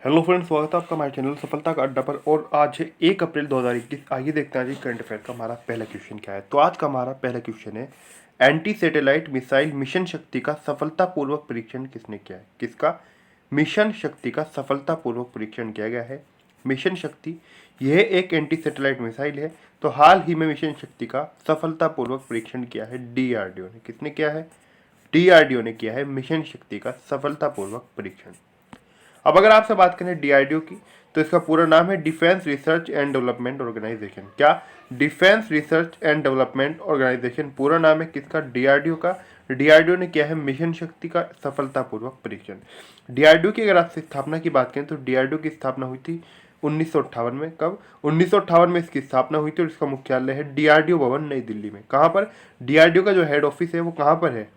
Hello friends, स्वागत है आपका हमारे चैनल सफलता का अड्डा पर। और आज है 1 अप्रैल 2021। आइए देखते हैं आज करंट अफेयर का हमारा पहला क्वेश्चन क्या है। तो आज का हमारा पहला क्वेश्चन है, एंटी सैटेलाइट मिसाइल मिशन शक्ति का सफलतापूर्वक परीक्षण किसने किया है। किसका? मिशन शक्ति का सफलतापूर्वक परीक्षण किया गया है। मिशन शक्ति यह एक एंटी सैटेलाइट मिसाइल है। तो हाल ही में मिशन शक्ति का सफलतापूर्वक परीक्षण किया है डीआरडीओ ने। किसने किया है? डीआरडीओ ने किया है मिशन शक्ति का सफलतापूर्वक परीक्षण। अब अगर आपसे बात करें डीआरडीओ की, तो इसका पूरा नाम है defence research and development organisation. क्या? Defence research and development organisation पूरा नाम है किसका? डीआरडीओ का। डीआरडीओ ने किया है मिशन शक्ति का सफलतापूर्वक परीक्षण। डीआरडीओ की अगर आपसे स्थापना की बात करें तो डीआरडीओ की स्थापना हुई थी 1958 में। कब? 1958 में इसकी स्थापना हुई थी और इसका मुख्यालय है डीआरडीओ भवन नई दिल्ली में। कहाँ पर? डीआरडीओ का जो हेड ऑफिस है वो कहाँ पर है?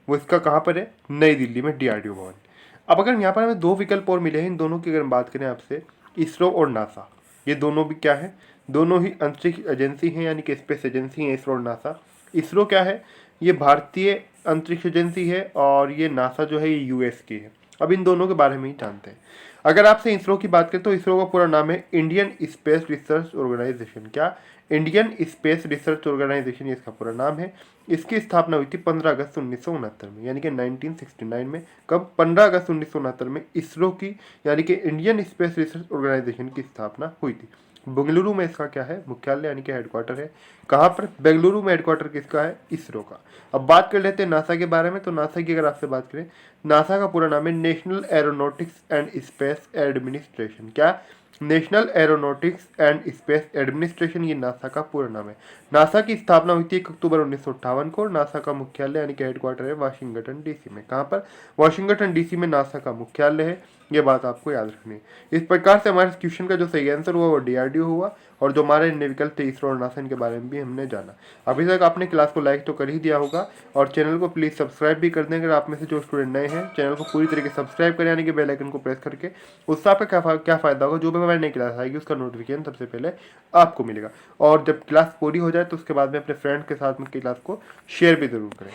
वो इसका कहाँ पर है? नई दिल्ली में डीआरडीओ भवन। अब अगर यहाँ पर हमें दो विकल्प और मिले हैं, इन दोनों की अगर हम बात करें आपसे, इसरो और नासा, ये दोनों भी क्या है? दोनों ही अंतरिक्ष एजेंसी हैं, यानी कि स्पेस एजेंसी है इसरो और नासा। इसरो क्या है? ये भारतीय अंतरिक्ष एजेंसी है और ये नासा जो है ये यूएस की है। अब इन दोनों के बारे में ही जानते हैं। अगर आपसे इसरो की बात करें तो इसरो का पूरा नाम है इंडियन स्पेस रिसर्च ऑर्गेनाइजेशन। क्या? इंडियन स्पेस रिसर्च ऑर्गेनाइजेशन, ये इसका पूरा नाम है। इसकी स्थापना हुई थी 15 अगस्त 1969 में, यानी कि 1969 में। कब? 15 अगस्त 1969 में इसरो की, यानी कि इंडियन स्पेस रिसर्च ऑर्गेनाइजेशन की स्थापना हुई थी। बेंगलुरु में इसका क्या है? मुख्यालय, यानी कि हेडक्वार्टर है। कहाँ पर? बेंगलुरु में हेडक्वार्टर किसका है? इसरो का। अब बात कर लेते हैं नासा के बारे में। तो नासा की अगर आपसे बात करें, नासा का पूरा नाम है national aeronautics and space administration. क्या? National aeronautics and space administration, ये नासा का पूरा नाम है। नासा की स्थापना हुई थी 1 अक्टूबर 1958 को। नासा का मुख्यालय, यानी कि हेडक्वार्टर है वाशिंगटन डीसी में। कहाँ पर? वाशिंगटन डीसी में नासा का मुख्यालय है। ये बात आपको याद रखनी है। इस प्रकार से हमारे क्वेश्चन का जो सही आंसर हुआ वो डीआरडीओ हुआ, और जो हमारे अन्य विकल्प थे इसरो और नासा, इनके बारे में भी हमने जाना। अभी तक आपने क्लास को लाइक तो कर ही दिया होगा, और चैनल को प्लीज़ सब्सक्राइब भी कर दें। अगर आप में से जो स्टूडेंट नए हैं, चैनल को पूरी तरीके से सब्सक्राइब करें, यानी कि बेल आइकन को प्रेस करके। उससे आपका क्या फ़ायदा होगा? जो भी हमारी नई क्लास आएगी उसका नोटिफिकेशन सबसे पहले आपको मिलेगा। और जब क्लास पूरी हो जाए तो उसके बाद में अपने फ्रेंड के साथ में क्लास को शेयर भी जरूर करें।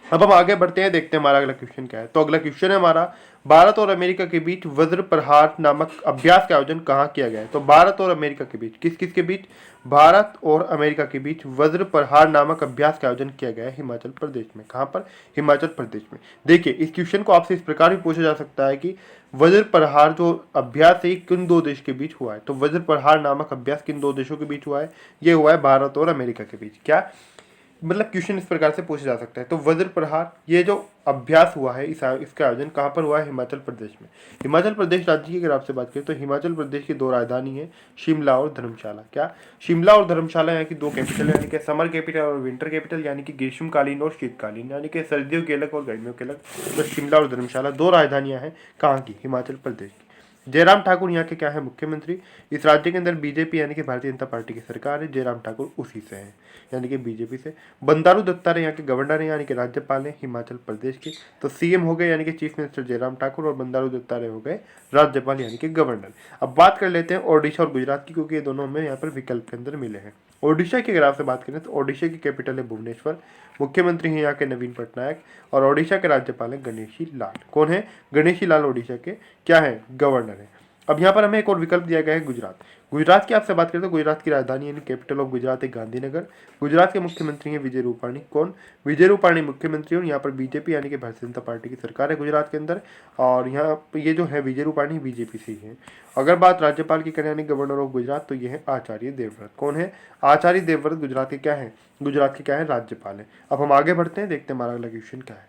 अब हम आगे बढ़ते हैं, देखते हैं हमारा अगला क्वेश्चन क्या है। तो अगला क्वेश्चन है हमारा, भारत और अमेरिका के बीच वज्र प्रहार नामक अभ्यास का आयोजन कहाँ किया गया है। तो भारत और अमेरिका के बीच, किस किस के बीच? भारत और अमेरिका के बीच वज्र प्रहार नामक अभ्यास का आयोजन किया गया है हिमाचल प्रदेश में। कहाँ पर? हिमाचल प्रदेश में। देखिए, इस क्वेश्चन को आपसे इस प्रकार भी पूछा जा सकता है कि वज्र प्रहार जो अभ्यास है किन दो देश के बीच हुआ है। तो वज्र प्रहार नामक अभ्यास किन दो देशों के बीच हुआ है? ये हुआ है भारत और अमेरिका के बीच। क्या मतलब क्वेश्चन इस प्रकार से पूछा जा सकता है। तो वज्र प्रहार ये जो अभ्यास हुआ है, इसका आयोजन कहाँ पर हुआ है? हिमाचल प्रदेश में। हिमाचल प्रदेश राज्य की अगर आपसे बात करें तो हिमाचल प्रदेश की दो राजधानी है, शिमला और धर्मशाला। क्या? शिमला और धर्मशाला यहाँ की दो कैपिटल, यानी कि समर कैपिटल और विंटर कैपिटल, यानी कि ग्रीष्मकालीन और शीतकालीन, यानी कि सर्दियों के अलग और गर्मियों के अलग। तो शिमला और धर्मशाला दो राजधानियाँ हैं कहाँ की? हिमाचल प्रदेश की। जयराम ठाकुर यहाँ के क्या है? मुख्यमंत्री। इस राज्य के अंदर बीजेपी, यानी कि भारतीय जनता पार्टी की सरकार है। जयराम ठाकुर उसी से है, यानी कि बीजेपी से। बंडारू दत्तात्रेय यहाँ के गवर्नर हैं, यानी कि राज्यपाल हैं हिमाचल प्रदेश के। तो सीएम हो गए, यानी कि चीफ मिनिस्टर जयराम ठाकुर, और बंडारू दत्तात्रेय हो गए राज्यपाल, यानी कि गवर्नर। अब बात कर लेते हैं ओडिशा और गुजरात की, क्योंकि ये दोनों हमें यहाँ पर विकल्प के अंदर मिले हैं। ओडिशा की अगर आपसे बात करें तो ओडिशा की कैपिटल है भुवनेश्वर। मुख्यमंत्री हैं यहाँ के नवीन पटनायक, और ओडिशा के राज्यपाल हैं गणेशी लाल। कौन है? गणेशी लाल ओडिशा के क्या है? गवर्नर है। अब यहाँ पर हमें एक और विकल्प दिया गया है गुजरात। गुजरात की आपसे बात करें तो गुजरात की राजधानी, यानी कैपिटल ऑफ गुजरात है गांधीनगर। गुजरात के मुख्यमंत्री हैं विजय रूपाणी। कौन? विजय रूपाणी मुख्यमंत्री, और यहाँ पर बीजेपी, यानी कि भारतीय जनता पार्टी की सरकार है गुजरात के अंदर। और यहाँ ये जो है विजय रूपाणी बीजेपी से ही है। अगर बात राज्यपाल की करें, यानी गवर्नर ऑफ गुजरात, तो ये है आचार्य देवव्रत। कौन है? आचार्य देवव्रत गुजरात के क्या है? गुजरात के क्या है? राज्यपाल है। अब हम आगे बढ़ते हैं, देखते हैं हमारा अगला क्वेश्चन क्या है।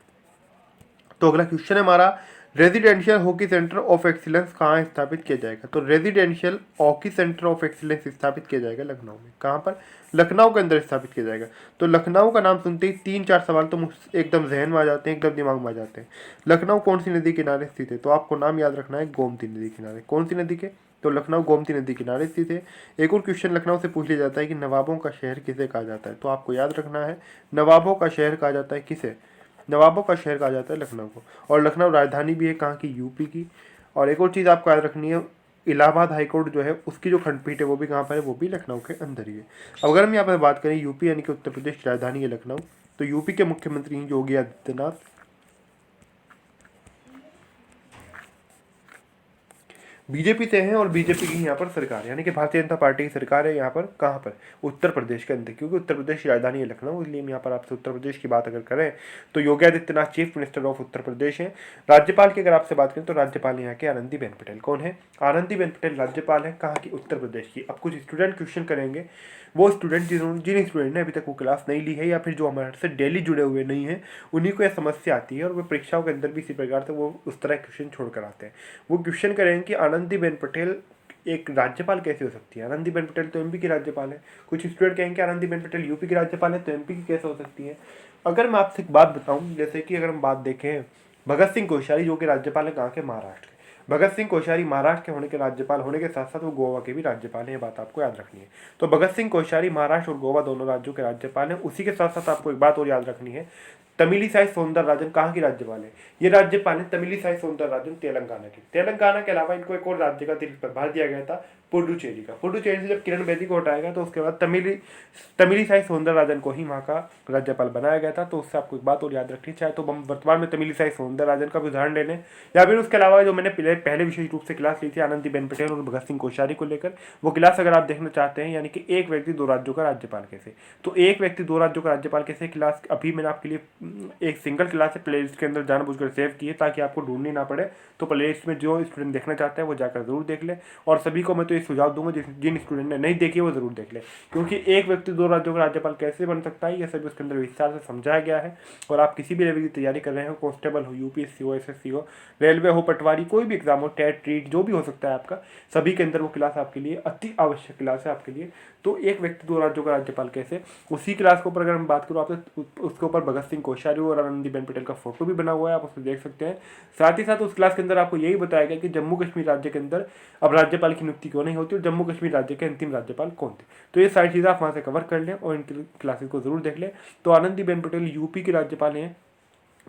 तो अगला क्वेश्चन है हमारा, residential hockey centre of excellence कहाँ स्थापित किया जाएगा। तो residential hockey centre of excellence स्थापित किया जाएगा लखनऊ में। कहाँ पर? लखनऊ के अंदर स्थापित किया जाएगा। तो लखनऊ का नाम सुनते ही 3-4 सवाल तो एकदम जहन में आ जाते हैं, एकदम दिमाग में आ जाते हैं। लखनऊ कौन सी नदी किनारे स्थित है? तो आपको नाम याद रखना है, गोमती नदी किनारे। कौन सी नदी के? तो लखनऊ गोमती नदी किनारे स्थित है। एक और क्वेश्चन लखनऊ से पूछ लिया जाता है कि नवाबों का शहर किसे कहा जाता है। तो आपको याद रखना है, नवाबों का शहर कहा जाता है किसे? नवाबों का शहर कहा जाता है लखनऊ को। और लखनऊ राजधानी भी है कहाँ की? यूपी की। और एक और चीज़ आपको याद रखनी है, इलाहाबाद हाईकोर्ट जो है उसकी जो खंडपीठ है वो भी कहाँ पर है? वो भी लखनऊ के अंदर ही है। अब अगर हम यहाँ पर बात करें यूपी, यानी कि उत्तर प्रदेश की राजधानी है लखनऊ। तो यूपी के मुख्यमंत्री हैं योगी आदित्यनाथ। बीजेपी से हैं और बीजेपी की यहाँ पर सरकार है, यानी कि भारतीय जनता पार्टी की सरकार है यहाँ पर। कहाँ पर? उत्तर प्रदेश के अंदर, क्योंकि उत्तर प्रदेश की राजधानी है लखनऊ, इसलिए हम यहाँ पर आपसे उत्तर प्रदेश की बात अगर करें तो Yogi Adityanath chief minister of Uttar Pradesh हैं। राज्यपाल की अगर आपसे बात करें तो राज्यपाल यहाँ के आनंदीबेन पटेल। कौन है? आनंदीबेन पटेल राज्यपाल है। कहाँ की? उत्तर प्रदेश की। अब कुछ स्टूडेंट क्वेश्चन करेंगे, वो स्टूडेंट जिन स्टूडेंट ने अभी तक वो क्लास नहीं ली है या फिर जो हमारे से डेली जुड़े हुए नहीं है, उन्हीं को यह समस्या आती है और वे परीक्षाओं के अंदर भी इसी प्रकार से वो उस तरह क्वेश्चन छोड़ कर आते हैं। वो क्वेश्चन करेंगे कि आनंदीबेन पटेल एक राज्यपाल कैसे हो सकती है? आनंदीबेन पटेल तो एमपी की राज्यपाल है। कुछ स्टूडेंट कहेंगे आनंदीबेन पटेल यूपी की राज्यपाल है, तो एमपी की कैसे हो सकती है? अगर मैं आपसे एक बात बताऊं, जैसे कि अगर हम बात देखें भगत सिंह कोश्यारी जो कि राज्यपाल है कहाँ के? महाराष्ट्र के। भगत सिंह कोश्यारी महाराष्ट्र के होने के राज्यपाल होने के साथ साथ वो गोवा के भी राज्यपाल हैं, ये बात आपको याद रखनी है। तो भगत सिंह कोश्यारी महाराष्ट्र और गोवा दोनों राज्यों के राज्यपाल हैं। उसी के साथ साथ आपको एक बात और याद रखनी है, तमिलिसाई सौंदरराजन कहाँ की राज्यपाल है? ये राज्यपाल है तमिलिसाई सौंदरराजन तेलंगाना की। तेलंगाना के अलावा इनको एक और राज्य का अतिरिक्त प्रभार दिया गया था, पुडुचेरी का। पुडुचेरी से जब किरण बेदी को हटाएगा तो उसके बाद तमिलिसाई सौंदरराजन को ही वहाँ का राज्यपाल बनाया गया था। तो उससे आपको एक बात और याद रखनी चाहिए, तो हम वर्तमान में तमिलिसाई सौंदरराजन का भी उदाहरण ले लें, या फिर उसके अलावा जो मैंने पहले विशेष रूप से क्लास ली थी आनंदीबेन पटेल और भगत सिंह कोश्यारी को लेकर, वो क्लास अगर आप देखना चाहते हैं, यानी कि एक व्यक्ति दो राज्यों का राज्यपाल कैसे, तो एक व्यक्ति दो राज्यों का राज्यपाल कैसे क्लास अभी मैंने आपके लिए एक सिंगल क्लास है प्लेलिस्ट के अंदर जानबूझकर सेव की है ताकि आपको ढूंढनी ना पड़े। तो प्लेलिस्ट में जो स्टूडेंट देखना चाहते हैं वो जाकर जरूर देख ले, और सभी को मैं तो ये सुझाव दूंगा जिन स्टूडेंट ने नहीं देखी वो जरूर देख ले, क्योंकि एक व्यक्ति दो राज्यों का राज्यपाल कैसे बन सकता है ये सभी उसके अंदर विस्तार से समझाया गया है। और आप किसी भी लेवल की तैयारी कर रहे हो, कांस्टेबल हो, यूपीएससी हो, एसएससी हो, रेलवे हो, पटवारी, कोई भी एग्जाम हो, टेट ट्रीट जो भी हो सकता है आपका, सभी के अंदर वो क्लास आपके लिए अति आवश्यक क्लास है आपके लिए। तो एक व्यक्ति दो राज्यों का राज्यपाल कैसे, उसी क्लास के ऊपर अगर हम बात करूँ आपसे, उसके ऊपर भगत सिंह कोश्यारी और आनंदीबेन पटेल का फोटो भी बना हुआ है, आप उसको देख सकते हैं। साथ ही साथ उस क्लास के अंदर आपको यही बताया गया कि जम्मू कश्मीर राज्य के अंदर अब राज्यपाल की नियुक्ति क्यों नहीं होती और जम्मू कश्मीर राज्य के अंतिम राज्यपाल कौन थे। तो ये सारी चीज़ें आप वहाँ से कवर कर लें और इनकी क्लासेस को जरूर देख लें। तो आनंदीबेन पटेल यूपी की राज्यपाल हैं,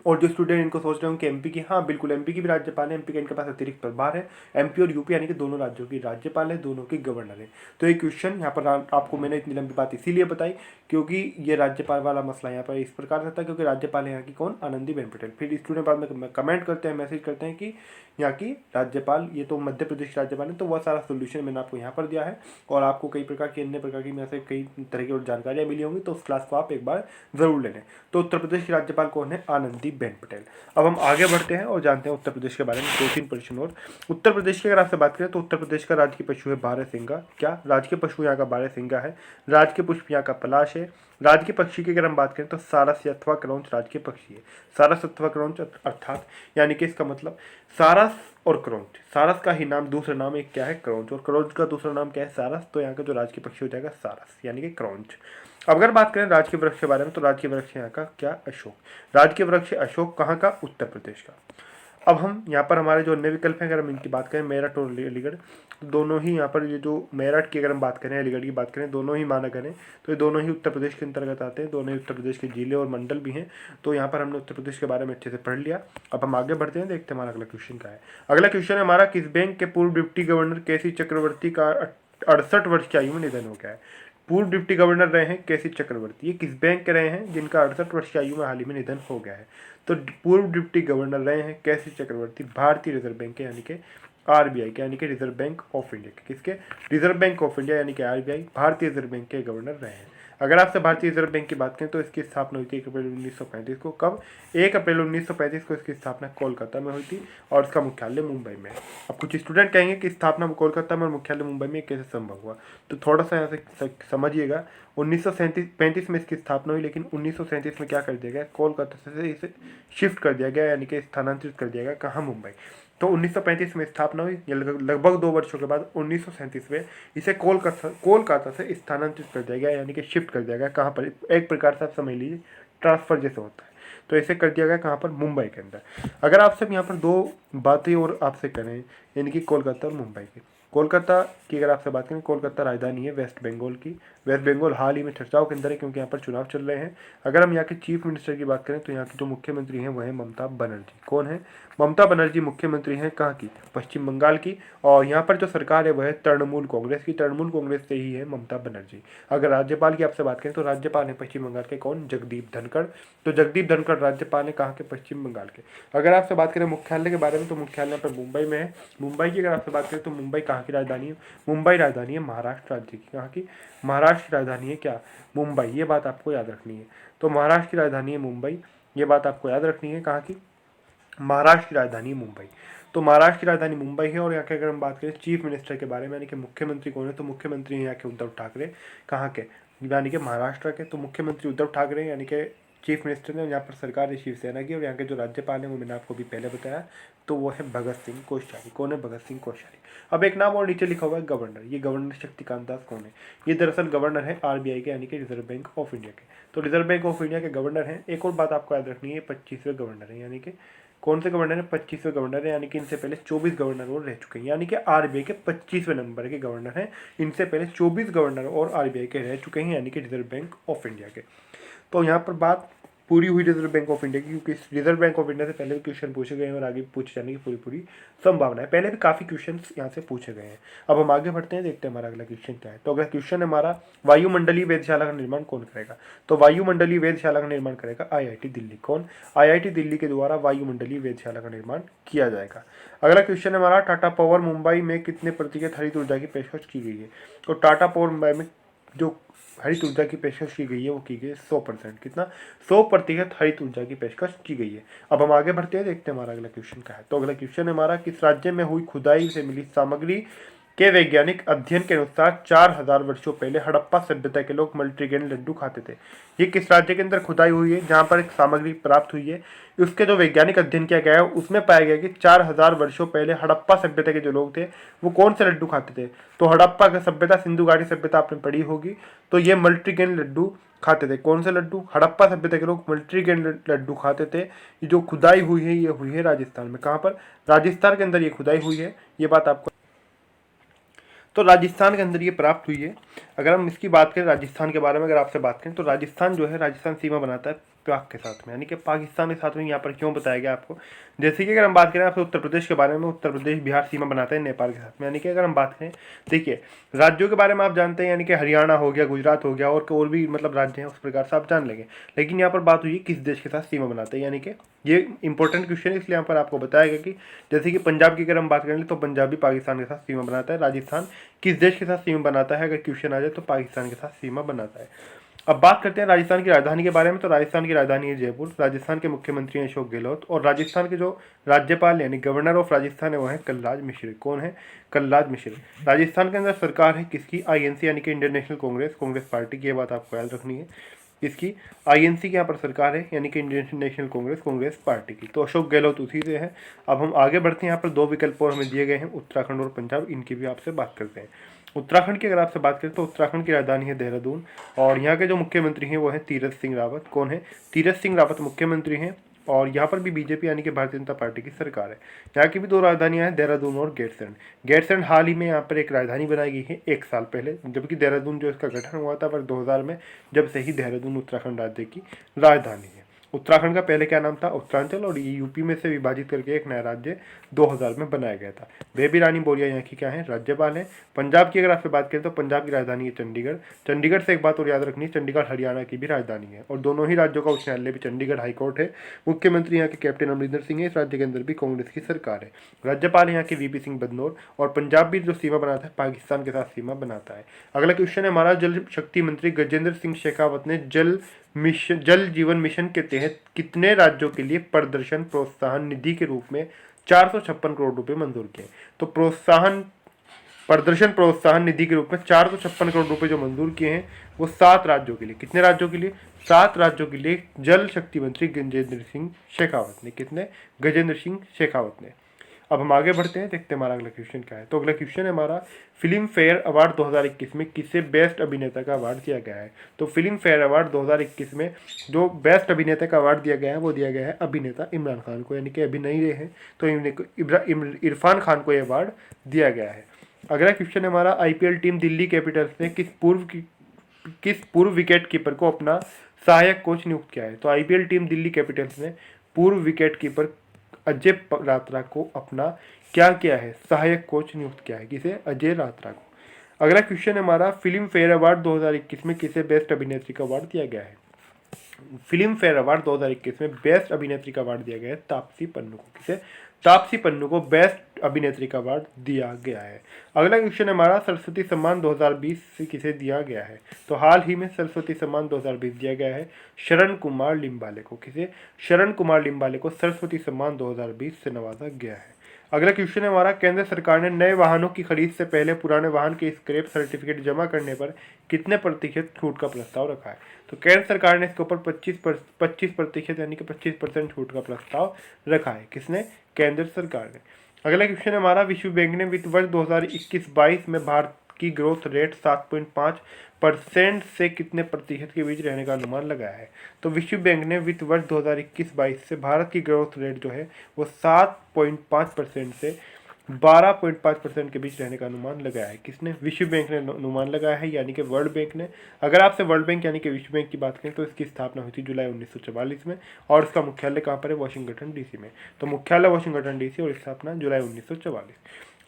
और जो स्टूडेंट इनको सोच रहे हो कि एमपी की, हाँ बिल्कुल एमपी की भी राज्यपाल है, एमपी का इनके पास अतिरिक्त प्रभार है। एमपी और यूपी यानी कि दोनों राज्यों की राज्यपाल है, दोनों की गवर्नर है। तो ये क्वेश्चन यहाँ पर आपको मैंने इतनी लंबी बात इसीलिए बताई क्योंकि ये राज्यपाल वाला मसला यहाँ पर इस प्रकार से था, क्योंकि राज्यपाल है यहाँ की कौन? आनंदीबेन पटेल। फिर स्टूडेंट बाद में कमेंट करते हैं, मैसेज करते हैं कि यहाँ की राज्यपाल ये तो मध्य प्रदेश की राज्यपाल है, तो वह सारा सोल्यूशन मैंने आपको यहाँ पर दिया है। और आपको कई प्रकार की अन्य प्रकार की मेरे से कई तरह की और जानकारियाँ मिली होंगी, तो उस क्लास को आप एक बार जरूर ले लें। तो उत्तर प्रदेश की राज्यपाल कौन है? आनंदीबेन पटेल। अब हम आगे बढ़ते हैं और जानते हैं उत्तर प्रदेश के बारे में दो तीन प्रश्न और। उत्तर प्रदेश की अगर आपसे बात करें तो उत्तर प्रदेश का राजकीय पशु है बारहसिंगा। क्या राजकीय पशु यहाँ का बारहसिंगा है? राजकीय पुष्प यहाँ का पलाश है। राजकीय पक्षी की अगर हम बात करें तो सारस अथवा क्रौंच राजकीय पक्षी है। सारस अथवा क्रौंच अर्थात यानी कि इसका मतलब सारस और क्रौंच। सारस का ही नाम दूसरा नाम एक क्या है? क्रौंच। और क्रौंच का दूसरा नाम क्या है? सारस। तो यहाँ का जो राजकीय पक्षी हो जाएगा सारस यानी कि क्रौंच। अब अगर बात करें राजकीय वृक्ष के बारे में तो राजकीय वृक्ष यहाँ का क्या? अशोक। राजकीय वृक्ष अशोक कहाँ का? उत्तर प्रदेश का। अब हम यहाँ पर हमारे जो अन्य विकल्प हैं अगर हम इनकी बात करें मेरठ और अलीगढ़, तो दोनों ही यहाँ पर ये जो मेरठ की अगर हम बात करें अलीगढ़ की बात करें, दोनों ही माना करें तो ये दोनों ही उत्तर प्रदेश के अंतर्गत आते हैं, दोनों ही उत्तर प्रदेश के जिले और मंडल भी हैं। तो यहाँ पर हमने उत्तर प्रदेश के बारे में अच्छे से पढ़ लिया। अब हम आगे बढ़ते हैं, देखते हैं हमारा अगला क्वेश्चन क्या है। अगला क्वेश्चन है हमारा, किस बैंक के पूर्व डिप्टी गवर्नर केसी चक्रवर्ती का 68 वर्ष की आयु में निधन हो गया है? पूर्व डिप्टी गवर्नर रहे हैं केसी चक्रवर्ती, ये किस बैंक के रहे हैं जिनका 68 वर्ष की आयु में हाल ही में निधन हो गया है? तो पूर्व डिप्टी गवर्नर रहे हैं केसी चक्रवर्ती भारतीय रिजर्व बैंक के यानी कि आरबीआई के, यानी कि रिजर्व बैंक ऑफ इंडिया के। किसके? रिजर्व बैंक ऑफ इंडिया यानी कि आरबीआई भारतीय रिजर्व बैंक के गवर्नर रहे हैं। अगर आपसे भारतीय रिजर्व बैंक की बात करें तो इसकी स्थापना हुई थी 1 अप्रैल 1935 को। कब? 1 अप्रैल 1935 को इसकी स्थापना कोलकाता में हुई थी और इसका मुख्यालय मुंबई में। अब कुछ स्टूडेंट कहेंगे कि स्थापना कोलकाता में और मुख्यालय मुंबई में कैसे संभव हुआ, तो थोड़ा सा यहाँ से समझिएगा। 1935 में इसकी स्थापना हुई, लेकिन 1937 में क्या कर दिया गया? कोलकाता से इसे शिफ्ट कर दिया गया, यानी कि स्थानांतरित कर दिया गया। कहाँ? मुंबई। तो 1935 में स्थापना हुई, लगभग 2 वर्षों के बाद 1937 में इसे कोलकाता से स्थानांतरित कर दिया गया, यानी कि शिफ्ट कर दिया गया। कहाँ पर? एक प्रकार से आप समझ लीजिए ट्रांसफर जैसे होता है, तो इसे कर दिया गया कहाँ पर? मुंबई के अंदर। अगर आपसे यहाँ पर दो बातें और आपसे करें, यानी कि कोलकाता और मुंबई की, कोलकाता की अगर आपसे बात करें, कोलकाता राजधानी है वेस्ट बंगाल की। वेस्ट बंगाल हाल ही में चर्चाओं के अंदर है क्योंकि यहाँ पर चुनाव चल रहे हैं। अगर हम यहाँ के चीफ मिनिस्टर की बात करें तो यहाँ की जो मुख्यमंत्री हैं वो है ममता बनर्जी। कौन है? ममता बनर्जी मुख्यमंत्री हैं कहाँ की? पश्चिम बंगाल की। और यहाँ पर जो सरकार है वह है तृणमूल कांग्रेस की। तृणमूल कांग्रेस से ही है ममता बनर्जी। अगर राज्यपाल की आपसे बात करें तो राज्यपाल है पश्चिम बंगाल के। कौन? जगदीप धनखड़। तो जगदीप धनखड़ राज्यपाल है कहाँ के? पश्चिम बंगाल के। अगर आपसे बात करें मुख्यालय के बारे में तो मुख्यालय पर मुंबई में है। मुंबई की अगर आपसे बात करें तो मुंबई कहाँ की राजधानी है? मुंबई राजधानी है महाराष्ट्र राज्य की। कहाँ की? महाराष्ट्र की राजधानी है क्या? मुंबई। ये बात आपको याद रखनी है। तो महाराष्ट्र की राजधानी है मुंबई, ये बात आपको याद रखनी है। कहाँ की? महाराष्ट्र की राजधानी मुंबई। तो महाराष्ट्र की राजधानी मुंबई है। और यहाँ के अगर हम बात करें चीफ मिनिस्टर के बारे में यानी कि मुख्यमंत्री कौन है, तो मुख्यमंत्री हैं यहाँ के उद्धव ठाकरे। कहाँ के? यानी कि महाराष्ट्र के। तो मुख्यमंत्री उद्धव ठाकरे यानी कि चीफ मिनिस्टर ने। यहाँ पर सरकार है शिवसेना की। और यहाँ के जो राज्यपाल हैं वो मैंने आपको भी पहले बताया, तो वो है भगत सिंह कोश्यारी। कौन है? भगत सिंह कोश्यारी। अब एक नाम और नीचे लिखा हुआ है गवर्नर। ये गवर्नर शक्तिकांत दास कौन है? ये दरअसल गवर्नर है आरबीआई के यानी कि रिजर्व बैंक ऑफ इंडिया के। तो रिजर्व बैंक ऑफ इंडिया के गवर्नर हैं। एक और बात आपको याद रखनी है, 25वें गवर्नर है। यानी कि कौन से गवर्नर है? 25वें गवर्नर है। यानी कि इनसे पहले 24 गवर्नर और रह चुके हैं। यानी कि आरबीआई के 25वें नंबर के गवर्नर हैं। इनसे पहले 24 गवर्नर और आरबीआई के रह चुके हैं यानी कि रिजर्व बैंक ऑफ इंडिया के। तो यहाँ पर बात पूरी हुई रिजर्व बैंक ऑफ इंडिया की, क्योंकि रिजर्व बैंक ऑफ इंडिया से पहले भी क्वेश्चन पूछे गए हैं और आगे पूछे जाने की पूरी संभावना है। पहले भी काफ़ी क्वेश्चन यहाँ से पूछे गए हैं। अब हम आगे बढ़ते हैं, देखते हैं हमारा अगला क्वेश्चन क्या है। तो अगला क्वेश्चन है हमारा, वायुमंडलीय वेधशाला का निर्माण कौन करेगा? तो वायुमंडलीय वेधशाला का निर्माण करेगा आईआईटी दिल्ली। कौन? आईआईटी दिल्ली के द्वारा वायुमंडलीय वेधशाला का निर्माण किया जाएगा। अगला क्वेश्चन है हमारा, टाटा पावर मुंबई में कितने प्रतिशत हरित ऊर्जा की पेशकश की गई है? तो टाटा पावर मुंबई में जो हरित ऊर्जा की पेशकश की गई है वो की गई है 100%। कितना? 100% हरित ऊर्जा की पेशकश की गई है। अब हम आगे बढ़ते हैं, देखते हैं हमारा अगला क्वेश्चन क्या है। तो अगला क्वेश्चन है हमारा, किस राज्य में हुई खुदाई से मिली सामग्री के वैज्ञानिक अध्ययन के अनुसार 4000 वर्षों पहले हड़प्पा सभ्यता के लोग मल्टीग्रेन लड्डू खाते थे? ये किस राज्य के अंदर खुदाई हुई है जहाँ पर एक सामग्री प्राप्त हुई है? उसके जो वैज्ञानिक अध्ययन किया गया है उसमें पाया गया कि 4000 वर्षों पहले हड़प्पा सभ्यता के जो लोग थे वो कौन से लड्डू खाते थे? तो हड़प्पा का सभ्यता, सिंधु घाटी सभ्यता आपने पढ़ी होगी। तो ये मल्टीग्रेन लड्डू खाते थे। कौन से लड्डू? हड़प्पा सभ्यता के लोग मल्टीग्रेन लड्डू खाते थे। ये जो खुदाई हुई है ये हुई है राजस्थान में। कहाँ पर? राजस्थान के अंदर ये खुदाई हुई है। ये बात आपको, तो राजस्थान के अंदर ये प्राप्त हुई है। अगर हम इसकी बात करें राजस्थान के बारे में, अगर आपसे बात करें तो राजस्थान जो है, राजस्थान सीमा बनाता है पाक के साथ में, यानी कि पाकिस्तान के साथ में। यहाँ पर क्यों बताया गया आपको? जैसे कि अगर हम बात करें आपसे उत्तर प्रदेश के बारे में, उत्तर प्रदेश बिहार सीमा बनाता है नेपाल के साथ में। यानी कि अगर हम बात करें, देखिए राज्यों के बारे में आप जानते हैं, यानी कि हरियाणा हो गया, गुजरात हो गया, और भी मतलब राज्य हैं, उस प्रकार से आप जान लेंगे। लेकिन यहाँ पर बात हुई किस देश के साथ सीमा बनाते हैं, यानी कि ये इंपॉर्टेंट क्वेश्चन है, इसलिए यहाँ पर आपको बताया गया कि जैसे कि पंजाब की अगर हम बात करें तो पंजाब भी पाकिस्तान के साथ सीमा बनाता है। राजस्थान किस देश के साथ सीमा बनाता है? अगर क्वेश्चन आ जाए तो पाकिस्तान के साथ सीमा बनाता है। अब बात करते हैं राजस्थान की राजधानी के बारे में। तो राजस्थान की राजधानी है जयपुर। राजस्थान के मुख्यमंत्री हैं अशोक गहलोत। और राजस्थान के जो राज्यपाल यानी गवर्नर ऑफ राजस्थान है वो है कलराज मिश्र। कौन है? कलराज मिश्र। राजस्थान के अंदर सरकार है किसकी? आईएनसी यानी कि Indian national Congress, Congress party की। ये बात आपको याद रखनी है। इसकी आईएनसी की यहाँ पर सरकार है यानी कि Indian national Congress, Congress party की। तो अशोक गहलोत उसी से है। अब हम आगे बढ़ते हैं, यहाँ पर दो विकल्प और हमें दिए गए हैं, उत्तराखंड और पंजाब। इनकी भी आपसे बात करते हैं। उत्तराखंड की अगर आपसे बात करें तो उत्तराखंड की राजधानी है देहरादून। और यहाँ के जो मुख्यमंत्री हैं वो है तीरथ सिंह रावत। कौन है? तीरथ सिंह रावत मुख्यमंत्री हैं। और यहाँ पर भी बीजेपी यानी कि भारतीय जनता पार्टी की सरकार है। यहाँ की भी दो राजधानियाँ हैं, देहरादून और गैरसैंण। गैरसैंण हाल ही में यहाँ पर एक राजधानी बनाई गई है 1 साल पहले, जबकि देहरादून जो इसका गठन हुआ था वर्ष 2000 में, जब से ही देहरादून उत्तराखंड राज्य की राजधानी है। उत्तराखंड का पहले क्या नाम था? उत्तरांचल। और ये यूपी में से विभाजित करके एक नया राज्य 2000 में बनाया गया था। बेबी रानी मौर्य यहाँ की क्या है? राज्यपाल है। पंजाब की अगर आपसे बात करें तो पंजाब की राजधानी है चंडीगढ़। चंडीगढ़ से एक बात और याद रखनी है, चंडीगढ़ हरियाणा की भी राजधानी है। और दोनों ही राज्यों का उच्च न्यायालय भी चंडीगढ़ हाईकोर्ट है। मुख्यमंत्री यहाँ के कैप्टन अमरिंदर सिंह है। इस राज्य के अंदर भी कांग्रेस की सरकार है। राज्यपाल यहाँ के वीपी सिंह बदनौर। और पंजाब भी जो सीमा बनाता है पाकिस्तान के साथ सीमा बनाता है। अगला क्वेश्चन है हमारा, जल शक्ति मंत्री गजेंद्र सिंह शेखावत ने जल जीवन मिशन के तहत कितने राज्यों के लिए प्रदर्शन प्रोत्साहन निधि के रूप में 456 करोड़ रुपए मंजूर किए? तो प्रदर्शन प्रोत्साहन निधि के रूप में 456 करोड़ रुपए जो मंजूर किए हैं वो 7 राज्यों के लिए। कितने राज्यों के लिए? 7 राज्यों के लिए जल शक्ति मंत्री गजेंद्र सिंह शेखावत ने। कितने? गजेंद्र सिंह शेखावत ने। अब हम आगे बढ़ते हैं, देखते हैं हमारा अगला क्वेश्चन क्या है। तो अगला क्वेश्चन है हमारा, फिल्म फेयर अवार्ड 2021 में किसे बेस्ट अभिनेता का अवार्ड दिया गया है? तो फिल्म फेयर अवार्ड 2021 में जो बेस्ट अभिनेता का अवार्ड दिया गया है वो दिया गया है अभिनेता इमरान खान को, यानी कि अभी नहीं रहे हैं तो इरफान खान को ये अवार्ड दिया गया है। अगला क्वेश्चन है हमारा, आईपीएल टीम दिल्ली कैपिटल्स ने किस पूर्व विकेट कीपर को अपना सहायक कोच नियुक्त किया है? तो आईपीएल टीम दिल्ली कैपिटल्स ने पूर्व विकेट कीपर अजय रात्रा को अपना क्या किया है? सहायक कोच नियुक्त किया है। किसे? अजय रात्रा को। अगला क्वेश्चन है हमारा, फिल्म फेयर अवार्ड 2021 में किसे बेस्ट अभिनेत्री का अवार्ड दिया गया है? फिल्म फेयर अवार्ड 2021 में बेस्ट अभिनेत्री का अवार्ड दिया गया है तापसी पन्नू को। किसे? तापसी पन्नू को बेस्ट अभिनेत्री का अवार्ड दिया गया है। अगला क्वेश्चन है हमारा, सरस्वती सम्मान 2020 से किसे दिया गया है? तो हाल ही में सरस्वती सम्मान 2020 दिया गया है शरण कुमार लिम्बाले को। किसे? शरण कुमार लिम्बाले को सरस्वती सम्मान 2020 से नवाजा गया है। अगला क्वेश्चन है हमारा, केंद्र सरकार ने नए वाहनों की खरीद से पहले पुराने वाहन के स्क्रैप सर्टिफिकेट जमा करने पर कितने प्रतिशत छूट का प्रस्ताव रखा है? तो केंद्र सरकार ने इसके ऊपर 25% यानी कि 25% छूट का प्रस्ताव रखा है। किसने? केंद्र सरकार ने। अगला क्वेश्चन है हमारा, विश्व बैंक ने वित्त वर्ष 2021-22 में भारत की ग्रोथ रेट 7.5% से कितने प्रतिशत के बीच रहने का अनुमान लगाया है? तो विश्व बैंक ने वित्त वर्ष 2021-22 से भारत की ग्रोथ रेट जो है वो 7.5% से 12.5% के बीच रहने का अनुमान लगाया है। किसने? विश्व बैंक ने अनुमान लगाया है, यानी कि वर्ल्ड बैंक ने। अगर आपसे वर्ल्ड बैंक यानी कि विश्व बैंक की बात करें तो इसकी स्थापना हुई थी जुलाई 1944 में, और इसका मुख्यालय कहाँ पर है? वाशिंगटन डीसी में। तो मुख्यालय वाशिंगटन डीसी और स्थापना जुलाई 1944।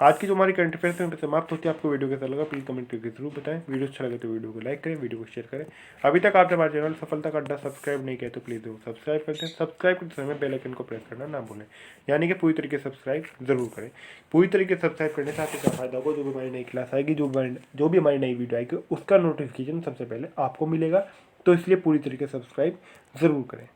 आज की जो हमारी करंट अफेयर्स में समाप्त होती है। आपको वीडियो कैसा लगा प्लीज कमेंट करके जरूर बताएं। वीडियो अच्छा लगे तो वीडियो को लाइक करें, वीडियो को शेयर करें। अभी तक आपने हमारे चैनल सफलता का अड्डा सब्सक्राइब नहीं किया तो प्लीज़ जरूर सब्सक्राइब करते हैं। सब्सक्राइब करते समय बेल आइकन को प्रेस करना ना भूलें, यानी कि पूरी तरीके से सब्सक्राइब जरूर करें। पूरी तरीके से सब्सक्राइब करने से आपको क्या फायदा होगा? जो भी हमारी नई क्लास आएगी, जो भी हमारी नई वीडियो आएगी, उसका नोटिफिकेशन सबसे पहले आपको मिलेगा। तो इसलिए पूरी तरीके से सब्सक्राइब जरूर करें।